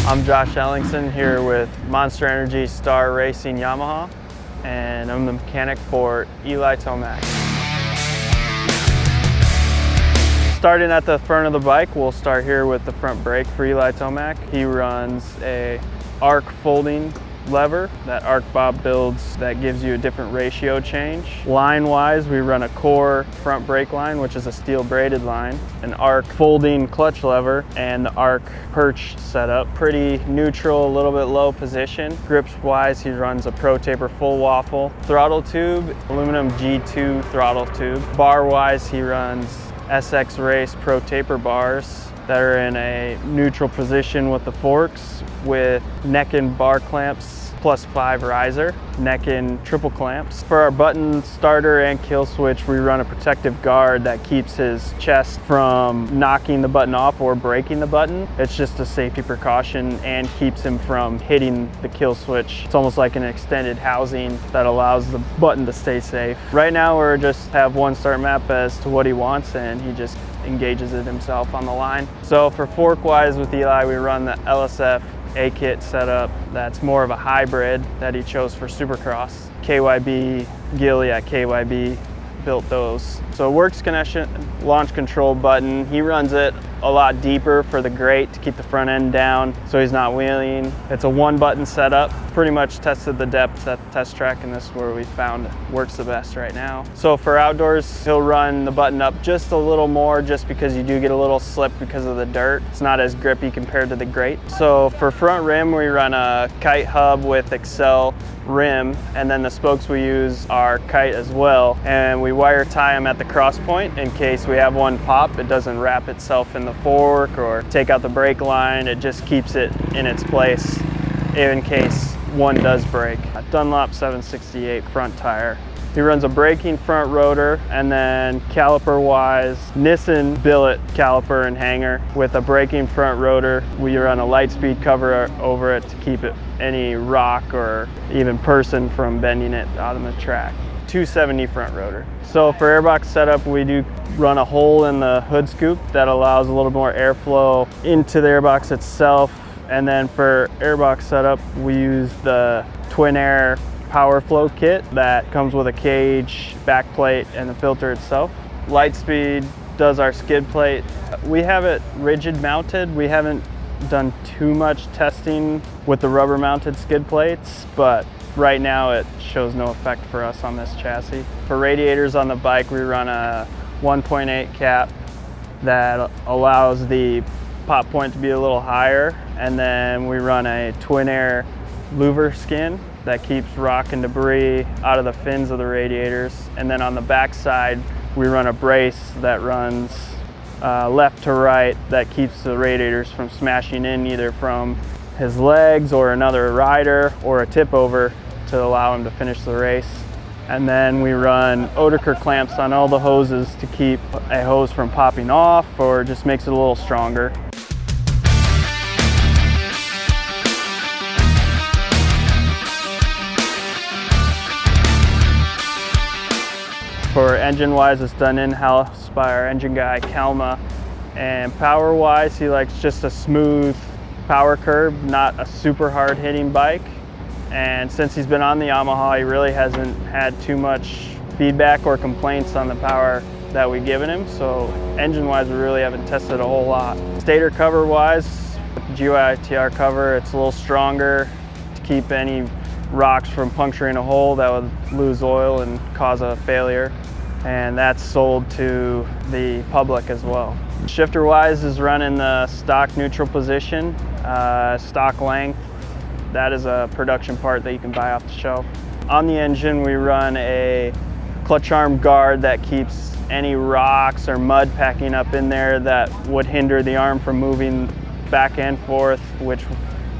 I'm Josh Ellingson here with Monster Energy Star Racing Yamaha, and I'm the mechanic for Eli Tomac. Starting at the front of the bike, we'll start here with the front brake for Eli Tomac. He runs a arc folding lever that Arc Bob builds that gives you a different ratio change. Line-wise, we run a core front brake line, which is a steel braided line, an arc folding clutch lever, and the arc perch setup. Pretty neutral, a little bit low position. Grips-wise, he runs a Pro Taper full waffle. Throttle tube, aluminum G2 throttle tube. Bar-wise, he runs SX Race Pro Taper bars that are in a neutral position with the forks, with neck and bar clamps +5 riser, neck and triple clamps. For our button starter and kill switch, we run a protective guard that keeps his chest from knocking the button off or breaking the button. It's just a safety precaution and keeps him from hitting the kill switch. It's almost like an extended housing that allows the button to stay safe. Right now we're just have one start map as to what he wants, and he just engages it himself on the line. So for fork wise with Eli, we run the LSF A-kit setup that's more of a hybrid that he chose for Supercross. KYB, Gilly at KYB built those. So works connection, launch control button. He runs it a lot deeper for the grate to keep the front end down so he's not wheeling. It's a one button setup. Pretty much tested the depth at the test track, and this is where we found works the best right now. So for outdoors, he'll run the button up just a little more just because you do get a little slip because of the dirt. It's not as grippy compared to the grate. So for front rim, we run a kite hub with Excel rim, and then the spokes we use are kite as well, and we wire tie them at the cross point in case we have one pop. It doesn't wrap itself in the fork or take out the brake line. It just keeps it in its place in case one does break. A Dunlop 768 front tire. He runs a braking front rotor, and then caliper wise, Nissan billet caliper and hanger with a braking front rotor. We run a light speed cover over it to keep it any rock or even person from bending it out on the track. 270 front rotor. So for airbox setup, we do run a hole in the hood scoop that allows a little more airflow into the airbox itself. And then for airbox setup, we use the Twin Air Power Flow kit that comes with a cage, back plate, and the filter itself. Lightspeed does our skid plate. We have it rigid mounted. We haven't done too much testing with the rubber mounted skid plates, but right now it shows no effect for us on this chassis. For radiators on the bike, we run a 1.8 cap that allows the pop point to be a little higher, and then we run a Twin Air louver skin that keeps rock and debris out of the fins of the radiators. And then on the back side, we run a brace that runs left to right that keeps the radiators from smashing in either from his legs or another rider or a tip over to allow him to finish the race. And then we run Oetiker clamps on all the hoses to keep a hose from popping off, or just makes it a little stronger. For engine-wise, it's done in-house by our engine guy, Kalma. And power-wise, he likes just a smooth power curve, not a super hard-hitting bike. And since he's been on the Yamaha, he really hasn't had too much feedback or complaints on the power that we've given him. So engine-wise, we really haven't tested a whole lot. Stator cover-wise, with the GYTR cover, it's a little stronger to keep any rocks from puncturing a hole that would lose oil and cause a failure. And that's sold to the public as well. Shifter wise is running the stock neutral position, stock length. That is a production part that you can buy off the shelf. On the engine, we run a clutch arm guard that keeps any rocks or mud packing up in there that would hinder the arm from moving back and forth, which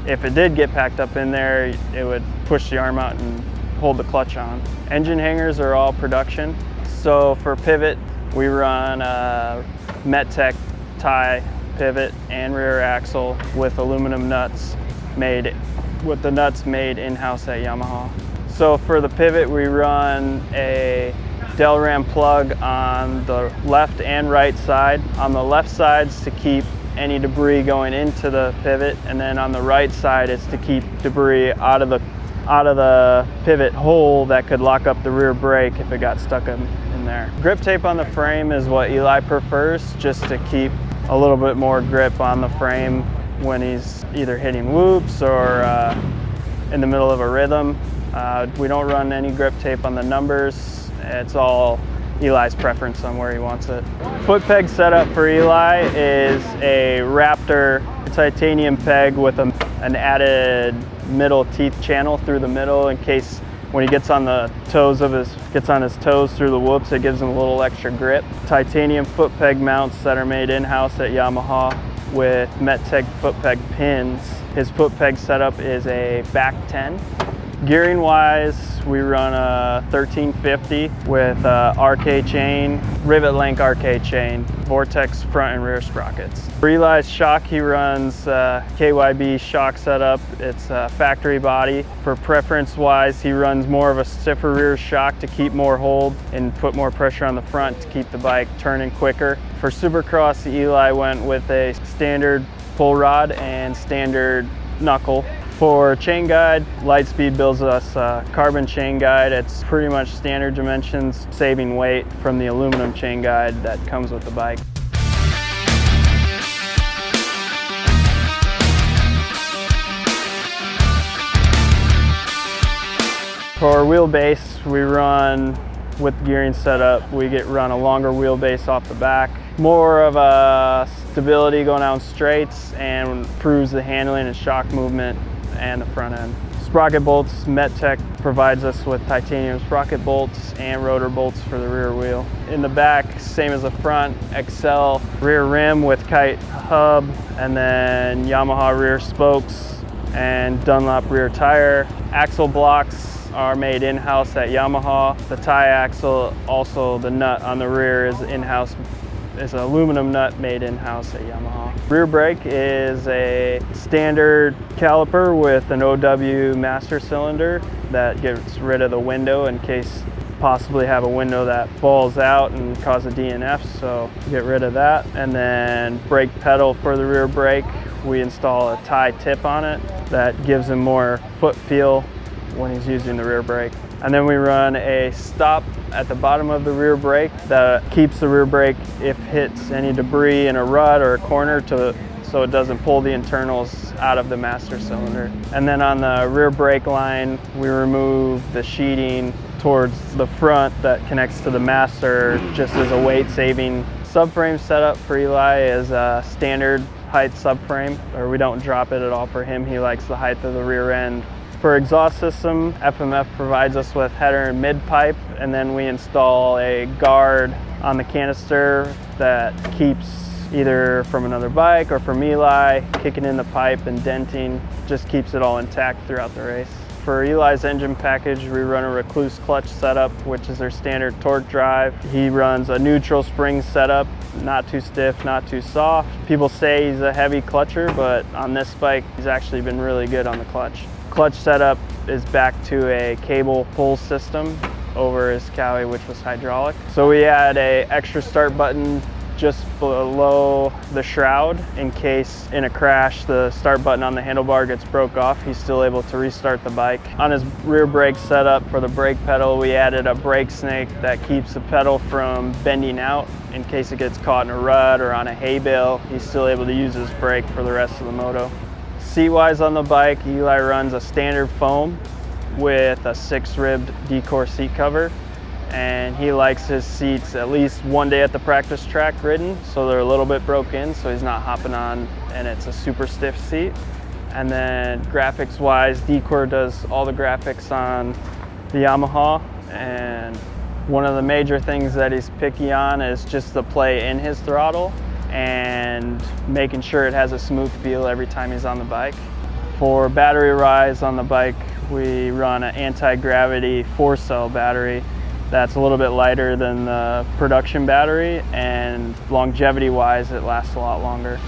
if it did get packed up in there, it would push the arm out and hold the clutch on. Engine hangers are all production. So for pivot, we run a MetTech tie pivot and rear axle with aluminum nuts made in-house at Yamaha. So for the pivot, we run a Delram plug on the left and right side. On the left sides to keep any debris going into the pivot, and then on the right side is to keep debris out of the pivot hole that could lock up the rear brake if it got stuck in there. Grip tape on the frame is what Eli prefers, just to keep a little bit more grip on the frame when he's either hitting whoops or in the middle of a rhythm. We don't run any grip tape on the numbers. It's all Eli's preference on where he wants it. Foot peg setup for Eli is a Raptor titanium peg with an added middle teeth channel through the middle, in case when he gets on his toes through the whoops, it gives him a little extra grip. Titanium foot peg mounts that are made in-house at Yamaha with Meteg foot peg pins. His foot peg setup is a back 10. Gearing wise, we run a 1350 with RK chain, rivet length RK chain, Vortex front and rear sprockets. For Eli's shock, he runs KYB shock setup. It's a factory body. For preference wise, he runs more of a stiffer rear shock to keep more hold and put more pressure on the front to keep the bike turning quicker. For Supercross, Eli went with a standard pull rod and standard knuckle. For chain guide, Lightspeed builds us a carbon chain guide. It's pretty much standard dimensions, saving weight from the aluminum chain guide that comes with the bike. For wheelbase, we run with gearing setup. We run a longer wheelbase off the back, more of a stability going down straights, and improves the handling and shock movement and the front end. Sprocket bolts, Metec provides us with titanium sprocket bolts and rotor bolts for the rear wheel. In the back, same as the front, Excel rear rim with kite hub, and then Yamaha rear spokes and Dunlop rear tire. Axle blocks are made in-house at Yamaha. The tie axle, also the nut on the rear, is in-house. It's an aluminum nut made in-house at Yamaha. Rear brake is a standard caliper with an OW master cylinder that gets rid of the window in case possibly have a window that falls out and cause a DNF, so get rid of that. And then brake pedal for the rear brake, we install a tie tip on it that gives him more foot feel when he's using the rear brake. And then we run a stop at the bottom of the rear brake that keeps the rear brake if hits any debris in a rut or a corner so it doesn't pull the internals out of the master cylinder. And then on the rear brake line, we remove the sheeting towards the front that connects to the master, just as a weight saving. Subframe setup for Eli is a standard height subframe, or we don't drop it at all for him. He likes the height of the rear end. For exhaust system, FMF provides us with header and mid pipe, and then we install a guard on the canister that keeps either from another bike or from Eli kicking in the pipe and denting, just keeps it all intact throughout the race. For Eli's engine package, we run a Rekluse clutch setup, which is their standard torque drive. He runs a neutral spring setup, not too stiff, not too soft. People say he's a heavy clutcher, but on this bike, he's actually been really good on the clutch. Clutch setup is back to a cable pull system over his Cowie, which was hydraulic. So we had a extra start button just below the shroud in case in a crash the start button on the handlebar gets broke off. He's still able to restart the bike. On his rear brake setup for the brake pedal, we added a brake snake that keeps the pedal from bending out in case it gets caught in a rut or on a hay bale. He's still able to use his brake for the rest of the moto. Seat-wise on the bike, Eli runs a standard foam with a 6-ribbed D-core seat cover, and he likes his seats at least one day at the practice track ridden, so they're a little bit broken, so he's not hopping on and it's a super stiff seat. And then graphics-wise, D-core does all the graphics on the Yamaha, and one of the major things that he's picky on is just the play in his throttle and making sure it has a smooth feel every time he's on the bike. For battery rise on the bike, we run an anti-gravity 4-cell battery that's a little bit lighter than the production battery, and longevity-wise, it lasts a lot longer.